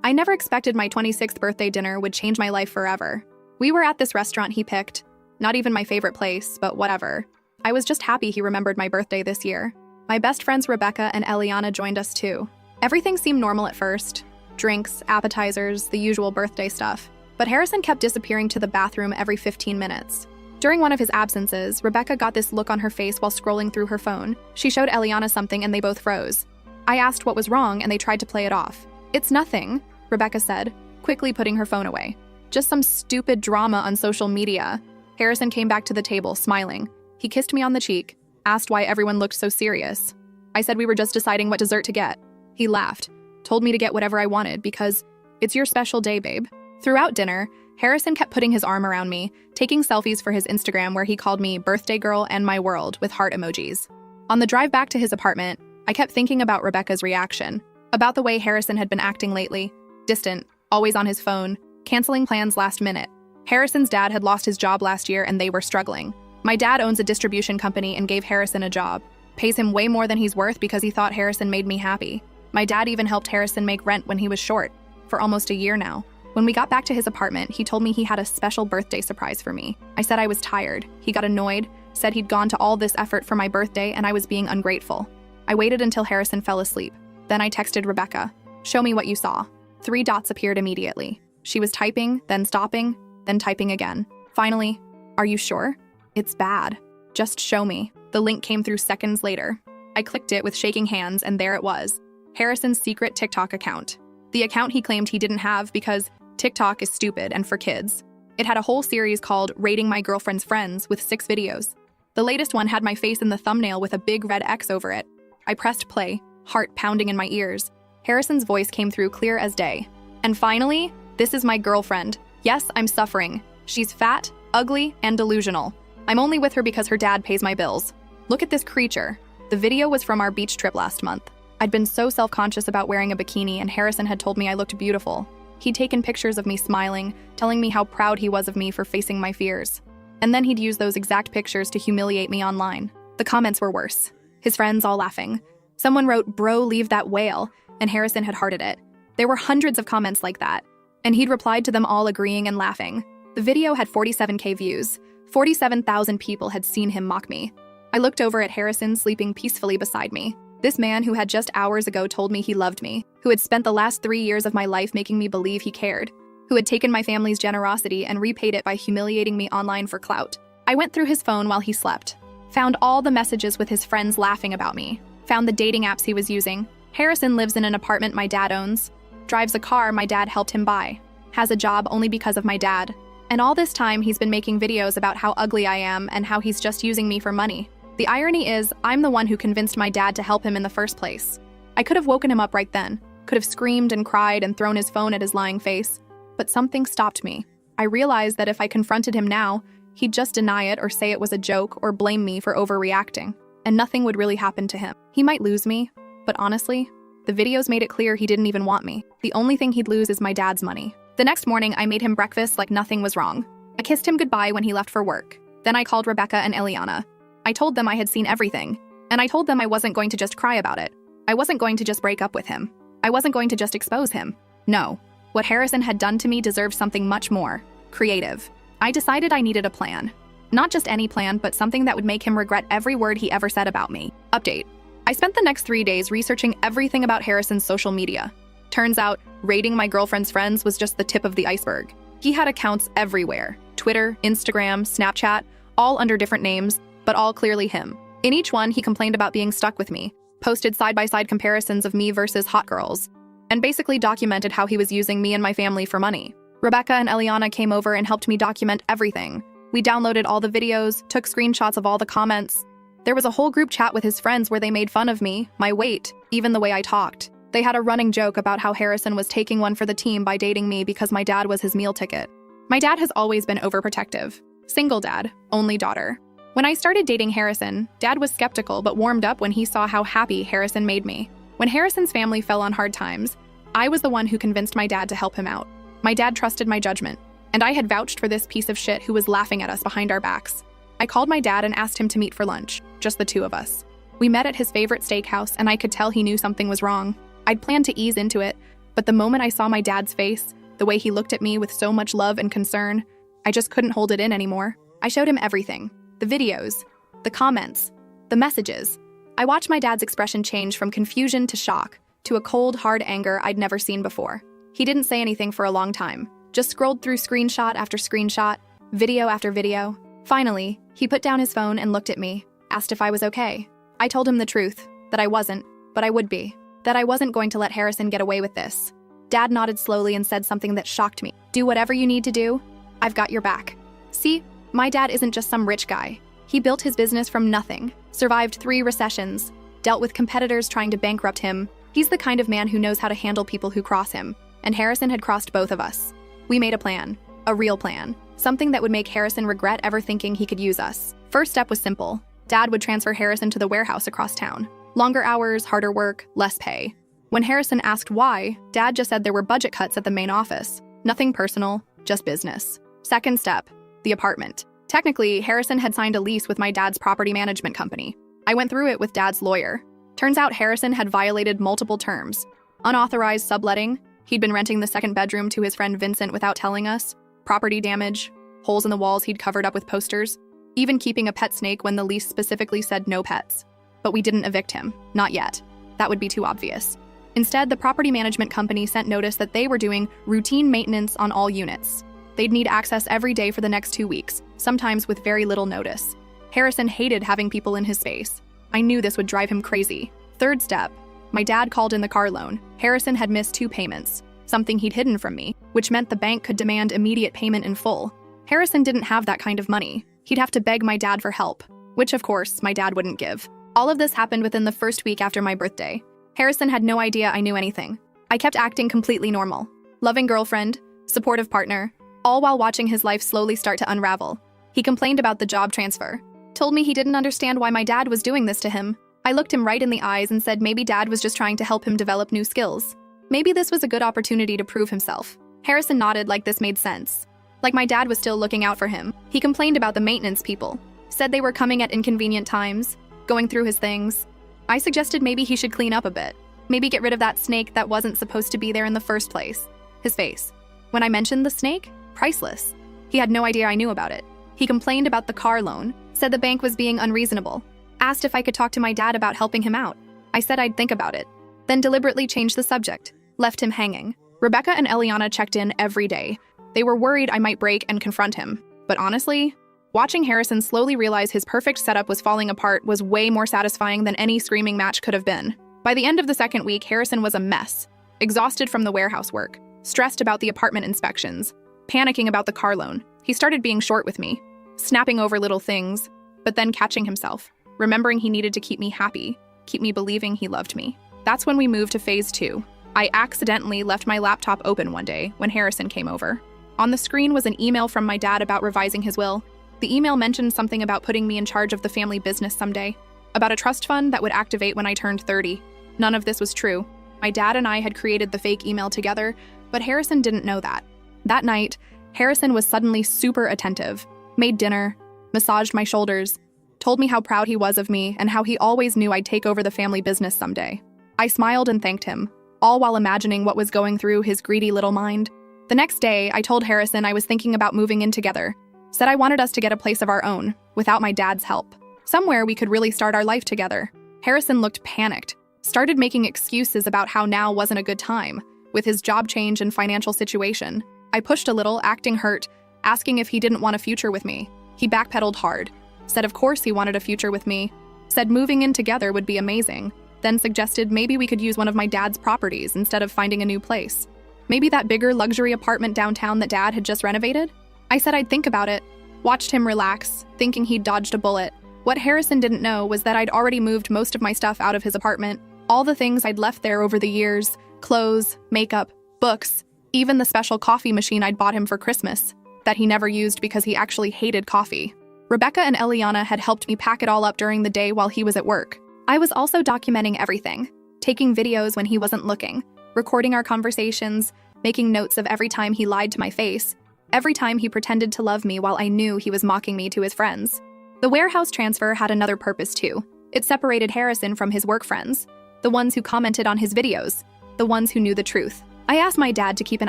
I never expected my 26th birthday dinner would change my life forever. We were at this restaurant he picked. Not even my favorite place, but whatever. I was just happy he remembered my birthday this year. My best friends Rebecca and Eliana joined us too. Everything seemed normal at first. Drinks, appetizers, the usual birthday stuff. But Harrison kept disappearing to the bathroom every 15 minutes. During one of his absences, Rebecca got this look on her face while scrolling through her phone. She showed Eliana something and they both froze. I asked what was wrong and they tried to play it off. "It's nothing," Rebecca said, quickly putting her phone away. "Just some stupid drama on social media." Harrison came back to the table, smiling. He kissed me on the cheek, asked why everyone looked so serious. I said we were just deciding what dessert to get. He laughed, told me to get whatever I wanted because it's your special day, babe. Throughout dinner, Harrison kept putting his arm around me, taking selfies for his Instagram where he called me birthday girl and my world with heart emojis. On the drive back to his apartment, I kept thinking about Rebecca's reaction, about the way Harrison had been acting lately, distant, always on his phone, canceling plans last minute. Harrison's dad had lost his job last year and they were struggling. My dad owns a distribution company and gave Harrison a job, pays him way more than he's worth because he thought Harrison made me happy. My dad even helped Harrison make rent when he was short, for almost a year now. When we got back to his apartment, he told me he had a special birthday surprise for me. I said I was tired. He got annoyed, said he'd gone to all this effort for my birthday and I was being ungrateful. I waited until Harrison fell asleep. Then I texted Rebecca, "Show me what you saw." 3 dots appeared immediately. She was typing, then stopping, then typing again. Finally, "Are you sure? It's bad. Just show me." The link came through seconds later. I clicked it with shaking hands and there it was. Harrison's secret TikTok account. The account he claimed he didn't have because TikTok is stupid and for kids. It had a whole series called Rating My Girlfriend's Friends with 6 videos. The latest one had my face in the thumbnail with a big red X over it. I pressed play, heart pounding in my ears. Harrison's voice came through clear as day. "And finally, this is my girlfriend. Yes, I'm suffering. She's fat, ugly, and delusional. I'm only with her because her dad pays my bills. Look at this creature." The video was from our beach trip last month. I'd been so self-conscious about wearing a bikini and Harrison had told me I looked beautiful. He'd taken pictures of me smiling, telling me how proud he was of me for facing my fears. And then he'd use those exact pictures to humiliate me online. The comments were worse. His friends all laughing. Someone wrote, "Bro, leave that whale," and Harrison had hearted it. There were hundreds of comments like that, and he'd replied to them all agreeing and laughing. The video had 47K views. 47,000 people had seen him mock me. I looked over at Harrison sleeping peacefully beside me. This man who had just hours ago told me he loved me, who had spent the last 3 years of my life making me believe he cared, who had taken my family's generosity and repaid it by humiliating me online for clout. I went through his phone while he slept, found all the messages with his friends laughing about me, found the dating apps he was using. Harrison lives in an apartment my dad owns, drives a car my dad helped him buy, has a job only because of my dad. And all this time he's been making videos about how ugly I am and how he's just using me for money. The irony is, I'm the one who convinced my dad to help him in the first place. I could have woken him up right then, could have screamed and cried and thrown his phone at his lying face, but something stopped me. I realized that if I confronted him now, he'd just deny it or say it was a joke or blame me for overreacting, and nothing would really happen to him. He might lose me, but honestly, the videos made it clear he didn't even want me. The only thing he'd lose is my dad's money. The next morning, I made him breakfast like nothing was wrong. I kissed him goodbye when he left for work. Then I called Rebecca and Eliana. I told them I had seen everything, and I told them I wasn't going to just cry about it. I wasn't going to just break up with him. I wasn't going to just expose him. No, what Harrison had done to me deserved something much more creative. I decided I needed a plan. Not just any plan, but something that would make him regret every word he ever said about me. Update. I spent the next 3 days researching everything about Harrison's social media. Turns out, rating my girlfriend's friends was just the tip of the iceberg. He had accounts everywhere. Twitter, Instagram, Snapchat, all under different names, but all clearly him. In each one, he complained about being stuck with me, posted side-by-side comparisons of me versus hot girls, and basically documented how he was using me and my family for money. Rebecca and Eliana came over and helped me document everything. We downloaded all the videos, took screenshots of all the comments. There was a whole group chat with his friends where they made fun of me, my weight, even the way I talked. They had a running joke about how Harrison was taking one for the team by dating me because my dad was his meal ticket. My dad has always been overprotective. Single dad, only daughter. When I started dating Harrison, Dad was skeptical but warmed up when he saw how happy Harrison made me. When Harrison's family fell on hard times, I was the one who convinced my dad to help him out. My dad trusted my judgment, and I had vouched for this piece of shit who was laughing at us behind our backs. I called my dad and asked him to meet for lunch, just the 2 of us. We met at his favorite steakhouse, and I could tell he knew something was wrong. I'd planned to ease into it, But the moment I saw my dad's face, the way he looked at me with so much love and concern, I just couldn't hold it in anymore. I showed him everything. The videos, the comments, the messages. I watched my dad's expression change from confusion to shock, to a cold, hard anger I'd never seen before. He didn't say anything for a long time, just scrolled through screenshot after screenshot, video after video. Finally, he put down his phone and looked at me, asked if I was okay. I told him the truth, that I wasn't, but I would be. That I wasn't going to let Harrison get away with this. Dad nodded slowly and said something that shocked me. Do whatever you need to do. I've got your back. See, my dad isn't just some rich guy. He built his business from nothing, survived 3 recessions, dealt with competitors trying to bankrupt him. He's the kind of man who knows how to handle people who cross him, and Harrison had crossed both of us. We made a plan, a real plan, something that would make Harrison regret ever thinking he could use us. First step was simple. Dad would transfer Harrison to the warehouse across town. Longer hours, harder work, less pay. When Harrison asked why, Dad just said there were budget cuts at the main office. Nothing personal, just business. Second step, the apartment. Technically, Harrison had signed a lease with my dad's property management company. I went through it with Dad's lawyer. Turns out Harrison had violated multiple terms. Unauthorized subletting, he'd been renting the second bedroom to his friend Vincent without telling us, property damage, holes in the walls he'd covered up with posters, even keeping a pet snake when the lease specifically said no pets. But we didn't evict him, not yet. That would be too obvious. Instead, the property management company sent notice that they were doing routine maintenance on all units. They'd need access every day for the next 2 weeks, sometimes with very little notice. Harrison hated having people in his space. I knew this would drive him crazy. Third step, my dad called in the car loan. Harrison had missed 2 payments, something he'd hidden from me, which meant the bank could demand immediate payment in full. Harrison didn't have that kind of money. He'd have to beg my dad for help, which of course my dad wouldn't give. All of this happened within the first week after my birthday. Harrison had no idea I knew anything. I kept acting completely normal. Loving girlfriend, supportive partner, all while watching his life slowly start to unravel. He complained about the job transfer, told me he didn't understand why my dad was doing this to him. I looked him right in the eyes and said maybe Dad was just trying to help him develop new skills. Maybe this was a good opportunity to prove himself. Harrison nodded like this made sense. Like my dad was still looking out for him. He complained about the maintenance people, said they were coming at inconvenient times, going through his things. I suggested maybe he should clean up a bit. Maybe get rid of that snake that wasn't supposed to be there in the first place. His face. When I mentioned the snake, priceless. He had no idea I knew about it. He complained about the car loan, said the bank was being unreasonable, asked if I could talk to my dad about helping him out. I said I'd think about it, then deliberately changed the subject, left him hanging. Rebecca and Eliana checked in every day. They were worried I might break and confront him. But honestly, watching Harrison slowly realize his perfect setup was falling apart was way more satisfying than any screaming match could have been. By the end of the second week, Harrison was a mess, exhausted from the warehouse work, stressed about the apartment inspections, panicking about the car loan. He started being short with me, snapping over little things, but then catching himself, remembering he needed to keep me happy, keep me believing he loved me. That's when we moved to phase 2. I accidentally left my laptop open one day when Harrison came over. On the screen was an email from my dad about revising his will. The email mentioned something about putting me in charge of the family business someday, about a trust fund that would activate when I turned 30. None of this was true. My dad and I had created the fake email together, but Harrison didn't know that. That night, Harrison was suddenly super attentive, made dinner, massaged my shoulders, told me how proud he was of me and how he always knew I'd take over the family business someday. I smiled and thanked him, all while imagining what was going through his greedy little mind. The next day, I told Harrison I was thinking about moving in together, said I wanted us to get a place of our own, without my dad's help. Somewhere we could really start our life together. Harrison looked panicked, started making excuses about how now wasn't a good time, with his job change and financial situation. I pushed a little, acting hurt, asking if he didn't want a future with me. He backpedaled hard, said of course he wanted a future with me, said moving in together would be amazing, then suggested maybe we could use one of my dad's properties instead of finding a new place. Maybe that bigger luxury apartment downtown that Dad had just renovated? I said I'd think about it, watched him relax, thinking he'd dodged a bullet. What Harrison didn't know was that I'd already moved most of my stuff out of his apartment, all the things I'd left there over the years, clothes, makeup, books, even the special coffee machine I'd bought him for Christmas, that he never used because he actually hated coffee. Rebecca and Eliana had helped me pack it all up during the day while he was at work. I was also documenting everything, taking videos when he wasn't looking, recording our conversations, making notes of every time he lied to my face, every time he pretended to love me while I knew he was mocking me to his friends. The warehouse transfer had another purpose too. It separated Harrison from his work friends, the ones who commented on his videos, the ones who knew the truth. I asked my dad to keep an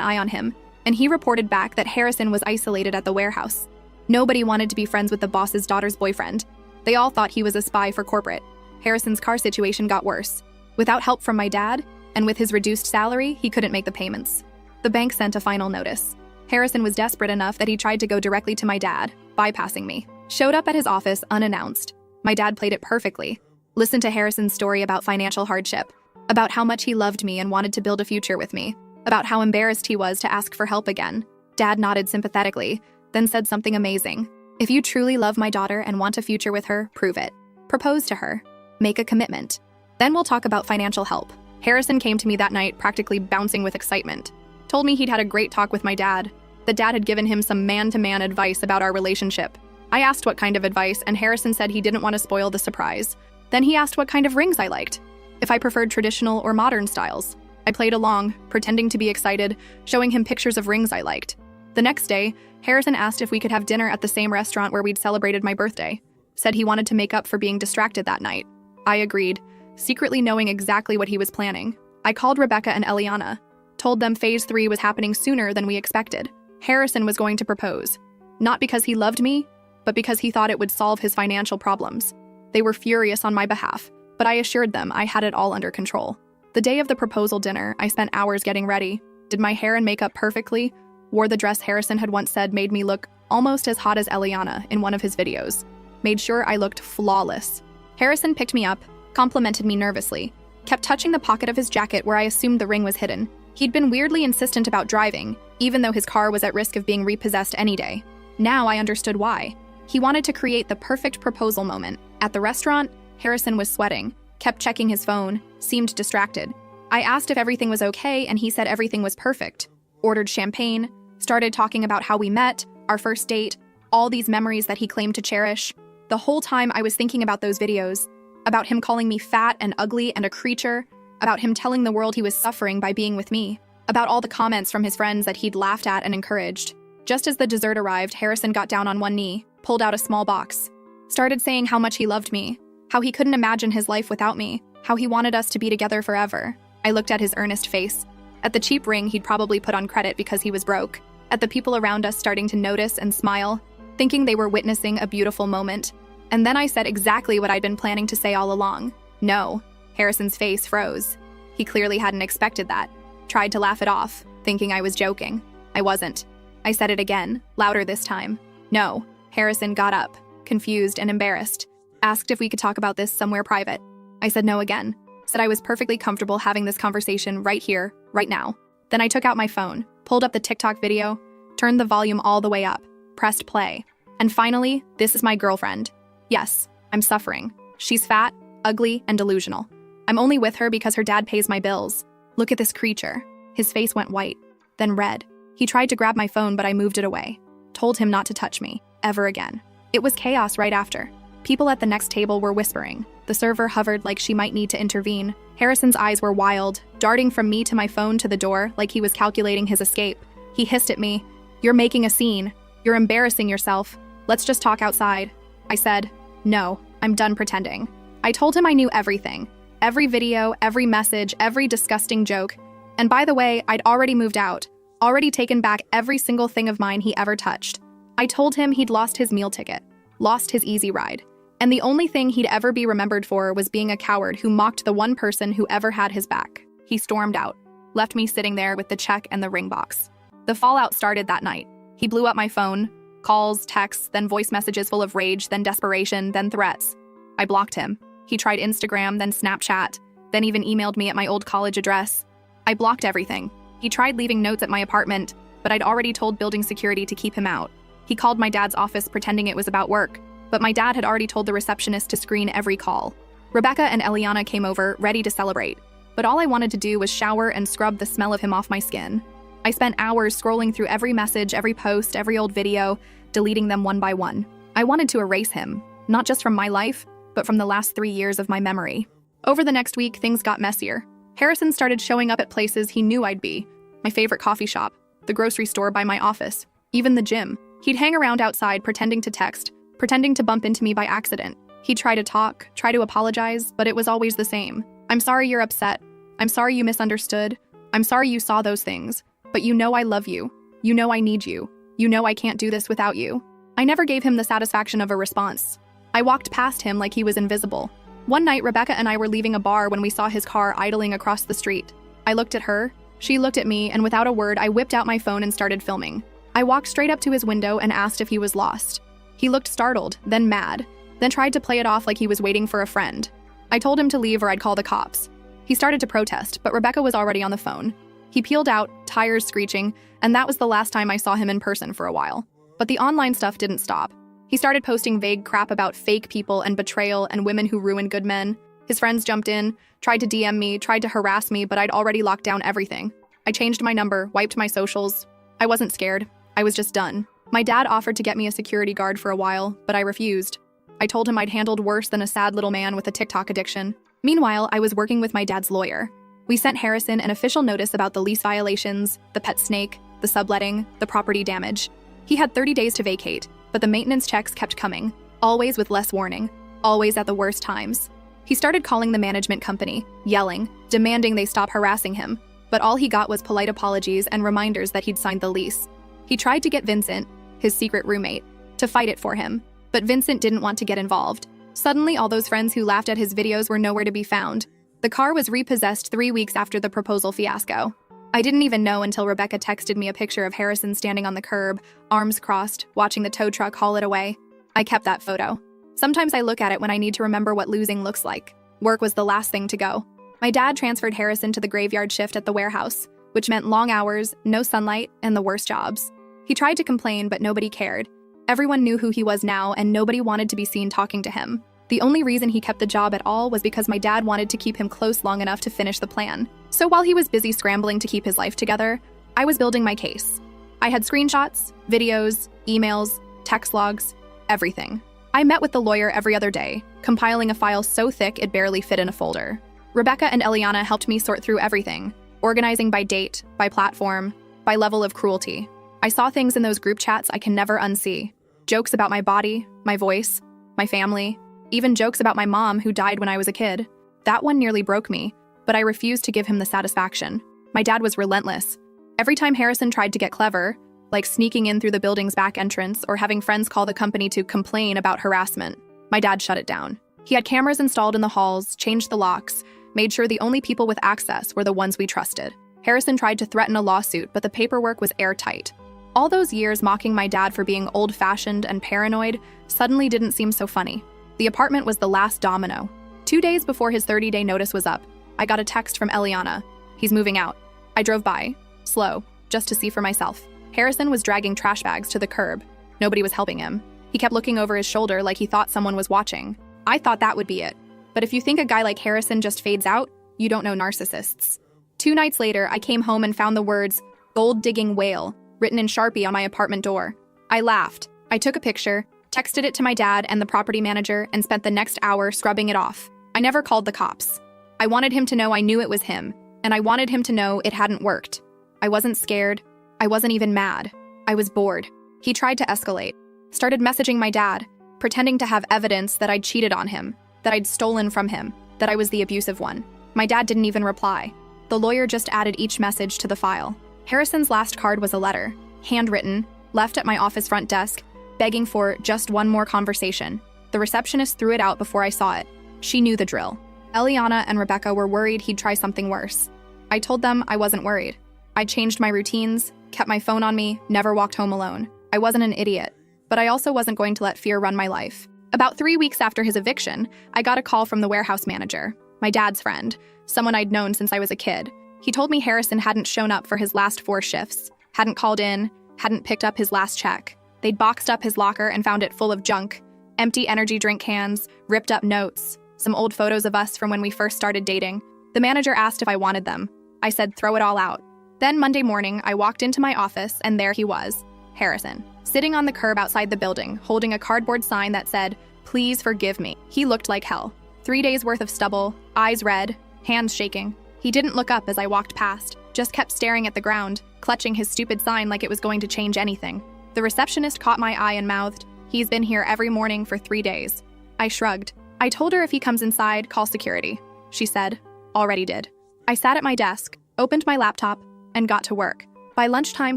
eye on him, and he reported back that Harrison was isolated at the warehouse. Nobody wanted to be friends with the boss's daughter's boyfriend. They all thought he was a spy for corporate. Harrison's car situation got worse. Without help from my dad, and with his reduced salary, he couldn't make the payments. The bank sent a final notice. Harrison was desperate enough that he tried to go directly to my dad, bypassing me. Showed up at his office unannounced. My dad played it perfectly. Listened to Harrison's story about financial hardship, about how much he loved me and wanted to build a future with me, about how embarrassed he was to ask for help again. Dad nodded sympathetically, then said something amazing. If you truly love my daughter and want a future with her, prove it. Propose to her. Make a commitment. Then we'll talk about financial help. Harrison came to me that night practically bouncing with excitement. Told me he'd had a great talk with my dad. That dad had given him some man-to-man advice about our relationship. I asked what kind of advice, and Harrison said he didn't want to spoil the surprise. Then he asked what kind of rings I liked, if I preferred traditional or modern styles. I played along, pretending to be excited, showing him pictures of rings I liked. The next day, Harrison asked if we could have dinner at the same restaurant where we'd celebrated my birthday. Said he wanted to make up for being distracted that night. I agreed, secretly knowing exactly what he was planning. I called Rebecca and Eliana, told them Phase 3 was happening sooner than we expected. Harrison was going to propose, not because he loved me, but because he thought it would solve his financial problems. They were furious on my behalf, but I assured them I had it all under control. The day of the proposal dinner, I spent hours getting ready, did my hair and makeup perfectly, wore the dress Harrison had once said made me look almost as hot as Eliana in one of his videos, made sure I looked flawless. Harrison picked me up, complimented me nervously, kept touching the pocket of his jacket where I assumed the ring was hidden. He'd been weirdly insistent about driving, even though his car was at risk of being repossessed any day. Now I understood why. He wanted to create the perfect proposal moment. At the restaurant, Harrison was sweating, kept checking his phone, seemed distracted. I asked if everything was okay, and he said everything was perfect. Ordered champagne, started talking about how we met, our first date, all these memories that he claimed to cherish. The whole time I was thinking about those videos, about him calling me fat and ugly and a creature, about him telling the world he was suffering by being with me, about all the comments from his friends that he'd laughed at and encouraged. Just as the dessert arrived, Harrison got down on one knee, pulled out a small box, started saying how much he loved me, how he couldn't imagine his life without me, how he wanted us to be together forever. I looked at his earnest face, at the cheap ring he'd probably put on credit because he was broke, at the people around us starting to notice and smile, thinking they were witnessing a beautiful moment. And then I said exactly what I'd been planning to say all along. No. Harrison's face froze. He clearly hadn't expected that. Tried to laugh it off, thinking I was joking. I wasn't. I said it again, louder this time. No. Harrison got up, confused and embarrassed. Asked if we could talk about this somewhere private. I said no again. Said I was perfectly comfortable having this conversation right here, right now. Then I took out my phone, pulled up the TikTok video, turned the volume all the way up, pressed play. And finally, this is my girlfriend. Yes, I'm suffering. She's fat, ugly, and delusional. I'm only with her because her dad pays my bills. Look at this creature. His face went white, then red. He tried to grab my phone, but I moved it away. Told him not to touch me, ever again. It was chaos right after. People at the next table were whispering. The server hovered like she might need to intervene. Harrison's eyes were wild, darting from me to my phone to the door like he was calculating his escape. He hissed at me. You're making a scene. You're embarrassing yourself. Let's just talk outside. I said, no, I'm done pretending. I told him I knew everything. Every video, every message, every disgusting joke. And by the way, I'd already moved out, already taken back every single thing of mine he ever touched. I told him he'd lost his meal ticket, lost his easy ride, and the only thing he'd ever be remembered for was being a coward who mocked the one person who ever had his back. He stormed out, left me sitting there with the check and the ring box. The fallout started that night. He blew up my phone, calls, texts, then voice messages full of rage, then desperation, then threats. I blocked him. He tried Instagram, then Snapchat, then even emailed me at my old college address. I blocked everything. He tried leaving notes at my apartment, but I'd already told building security to keep him out. He called my dad's office pretending it was about work, but my dad had already told the receptionist to screen every call. Rebecca and Eliana came over, ready to celebrate, but all I wanted to do was shower and scrub the smell of him off my skin. I spent hours scrolling through every message, every post, every old video, deleting them one by one. I wanted to erase him, not just from my life, but from the last 3 years of my memory. Over the next week, things got messier. Harrison started showing up at places he knew I'd be. My favorite coffee shop, the grocery store by my office, even the gym. He'd hang around outside pretending to text, pretending to bump into me by accident. He'd try to talk, try to apologize, but it was always the same. I'm sorry you're upset. I'm sorry you misunderstood. I'm sorry you saw those things, but you know I love you. You know I need you. You know I can't do this without you. I never gave him the satisfaction of a response. I walked past him like he was invisible. One night, Rebecca and I were leaving a bar when we saw his car idling across the street. I looked at her, she looked at me, and without a word, I whipped out my phone and started filming. I walked straight up to his window and asked if he was lost. He looked startled, then mad, then tried to play it off like he was waiting for a friend. I told him to leave or I'd call the cops. He started to protest, but Rebecca was already on the phone. He peeled out, tires screeching, and that was the last time I saw him in person for a while. But the online stuff didn't stop. He started posting vague crap about fake people and betrayal and women who ruin good men. His friends jumped in, tried to DM me, tried to harass me, but I'd already locked down everything. I changed my number, wiped my socials. I wasn't scared. I was just done. My dad offered to get me a security guard for a while, but I refused. I told him I'd handled worse than a sad little man with a TikTok addiction. Meanwhile, I was working with my dad's lawyer. We sent Harrison an official notice about the lease violations, the pet snake, the subletting, the property damage. He had 30 days to vacate, but the maintenance checks kept coming, always with less warning, always at the worst times. He started calling the management company, yelling, demanding they stop harassing him, but all he got was polite apologies and reminders that he'd signed the lease. He tried to get Vincent, his secret roommate, to fight it for him, but Vincent didn't want to get involved. Suddenly, all those friends who laughed at his videos were nowhere to be found. The car was repossessed 3 weeks after the proposal fiasco. I didn't even know until Rebecca texted me a picture of Harrison standing on the curb, arms crossed, watching the tow truck haul it away. I kept that photo. Sometimes I look at it when I need to remember what losing looks like. Work was the last thing to go. My dad transferred Harrison to the graveyard shift at the warehouse, which meant long hours, no sunlight, and the worst jobs. He tried to complain, but nobody cared. Everyone knew who he was now, and nobody wanted to be seen talking to him. The only reason he kept the job at all was because my dad wanted to keep him close long enough to finish the plan. So while he was busy scrambling to keep his life together, I was building my case. I had screenshots, videos, emails, text logs, everything. I met with the lawyer every other day, compiling a file so thick it barely fit in a folder. Rebecca and Eliana helped me sort through everything, organizing by date, by platform, by level of cruelty. I saw things in those group chats I can never unsee. Jokes about my body, my voice, my family, even jokes about my mom who died when I was a kid. That one nearly broke me, but I refused to give him the satisfaction. My dad was relentless. Every time Harrison tried to get clever, like sneaking in through the building's back entrance or having friends call the company to complain about harassment, my dad shut it down. He had cameras installed in the halls, changed the locks, made sure the only people with access were the ones we trusted. Harrison tried to threaten a lawsuit, but the paperwork was airtight. All those years mocking my dad for being old-fashioned and paranoid suddenly didn't seem so funny. The apartment was the last domino. 2 days before his 30-day notice was up, I got a text from Eliana. He's moving out. I drove by, slow, just to see for myself. Harrison was dragging trash bags to the curb. Nobody was helping him. He kept looking over his shoulder like he thought someone was watching. I thought that would be it. But if you think a guy like Harrison just fades out, you don't know narcissists. 2 nights later, I came home and found the words, "gold-digging whale," written in Sharpie on my apartment door. I laughed. I took a picture, texted it to my dad and the property manager, and spent the next hour scrubbing it off. I never called the cops. I wanted him to know I knew it was him, and I wanted him to know it hadn't worked. I wasn't scared. I wasn't even mad. I was bored. He tried to escalate. Started messaging my dad, pretending to have evidence that I'd cheated on him, that I'd stolen from him, that I was the abusive one. My dad didn't even reply. The lawyer just added each message to the file. Harrison's last card was a letter, handwritten, left at my office front desk, begging for just one more conversation. The receptionist threw it out before I saw it. She knew the drill. Eliana and Rebecca were worried he'd try something worse. I told them I wasn't worried. I changed my routines, kept my phone on me, never walked home alone. I wasn't an idiot, but I also wasn't going to let fear run my life. About 3 weeks after his eviction, I got a call from the warehouse manager, my dad's friend, someone I'd known since I was a kid. He told me Harrison hadn't shown up for his last 4 shifts, hadn't called in, hadn't picked up his last check. They'd boxed up his locker and found it full of junk, empty energy drink cans, ripped up notes, some old photos of us from when we first started dating. The manager asked if I wanted them. I said throw it all out. Then Monday morning, I walked into my office and there he was, Harrison, sitting on the curb outside the building, holding a cardboard sign that said, "Please forgive me." He looked like hell. 3 days worth of stubble, eyes red, hands shaking. He didn't look up as I walked past, just kept staring at the ground, clutching his stupid sign like it was going to change anything. The receptionist caught my eye and mouthed, "He's been here every morning for 3 days. I shrugged. I told her if he comes inside, call security. She said, "Already did." I sat at my desk, opened my laptop, and got to work. By lunchtime,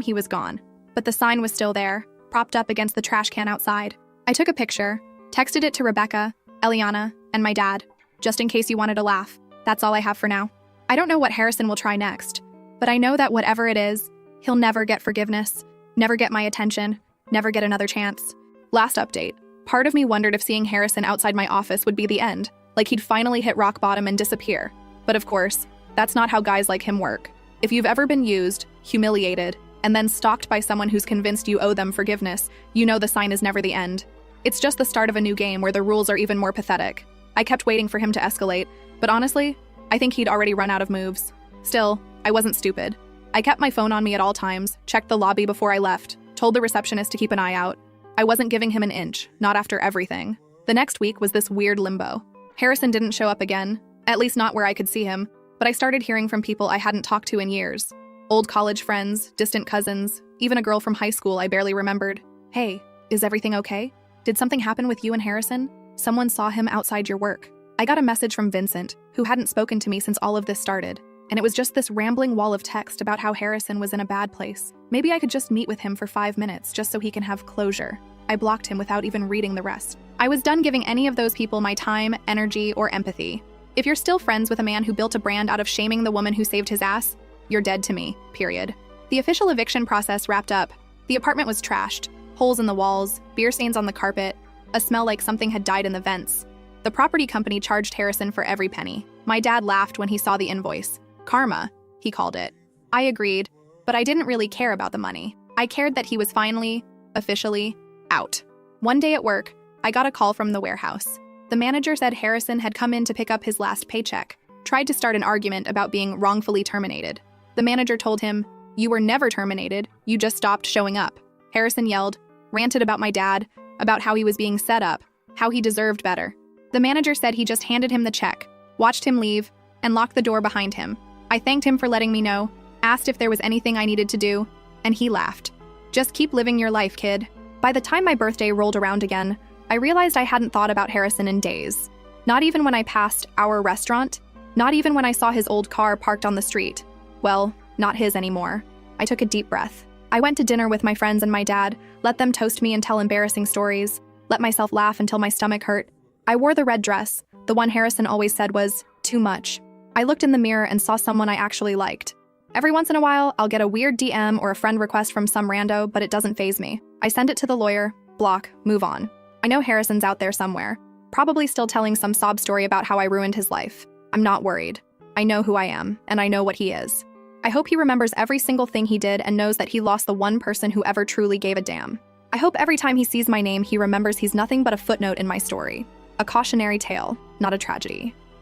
he was gone, but the sign was still there, propped up against the trash can outside. I took a picture, texted it to Rebecca, Eliana, and my dad, just in case you wanted to laugh. That's all I have for now. I don't know what Harrison will try next, but I know that whatever it is, he'll never get forgiveness, never get my attention, never get another chance. Last update. Part of me wondered if seeing Harrison outside my office would be the end, like he'd finally hit rock bottom and disappear. But of course, that's not how guys like him work. If you've ever been used, humiliated, and then stalked by someone who's convinced you owe them forgiveness, you know the sign is never the end. It's just the start of a new game where the rules are even more pathetic. I kept waiting for him to escalate, but honestly, I think he'd already run out of moves. Still, I wasn't stupid. I kept my phone on me at all times, checked the lobby before I left, told the receptionist to keep an eye out. I wasn't giving him an inch, not after everything. The next week was this weird limbo. Harrison didn't show up again, at least not where I could see him, but I started hearing from people I hadn't talked to in years. Old college friends, distant cousins, even a girl from high school I barely remembered. Hey, is everything okay? Did something happen with you and Harrison? Someone saw him outside your work. I got a message from Vincent, who hadn't spoken to me since all of this started, and it was just this rambling wall of text about how Harrison was in a bad place. Maybe I could just meet with him for 5 minutes just so he can have closure. I blocked him without even reading the rest. I was done giving any of those people my time, energy, or empathy. If you're still friends with a man who built a brand out of shaming the woman who saved his ass, you're dead to me, period. The official eviction process wrapped up. The apartment was trashed. Holes in the walls, beer stains on the carpet, a smell like something had died in the vents. The property company charged Harrison for every penny. My dad laughed when he saw the invoice. Karma, he called it. I agreed, but I didn't really care about the money. I cared that he was finally, officially, out. One day at work, I got a call from the warehouse. The manager said Harrison had come in to pick up his last paycheck, tried to start an argument about being wrongfully terminated. The manager told him, "You were never terminated, you just stopped showing up." Harrison yelled, ranted about my dad, about how he was being set up, how he deserved better. The manager said he just handed him the check, watched him leave, and locked the door behind him. I thanked him for letting me know, asked if there was anything I needed to do, and he laughed. Just keep living your life, kid. By the time my birthday rolled around again, I realized I hadn't thought about Harrison in days. Not even when I passed our restaurant, not even when I saw his old car parked on the street. Well, not his anymore. I took a deep breath. I went to dinner with my friends and my dad, let them toast me and tell embarrassing stories, let myself laugh until my stomach hurt. I wore the red dress, the one Harrison always said was too much. I looked in the mirror and saw someone I actually liked. Every once in a while, I'll get a weird DM or a friend request from some rando, but it doesn't faze me. I send it to the lawyer, block, move on. I know Harrison's out there somewhere, probably still telling some sob story about how I ruined his life. I'm not worried. I know who I am, and I know what he is. I hope he remembers every single thing he did and knows that he lost the one person who ever truly gave a damn. I hope every time he sees my name, he remembers he's nothing but a footnote in my story. A cautionary tale, not a tragedy.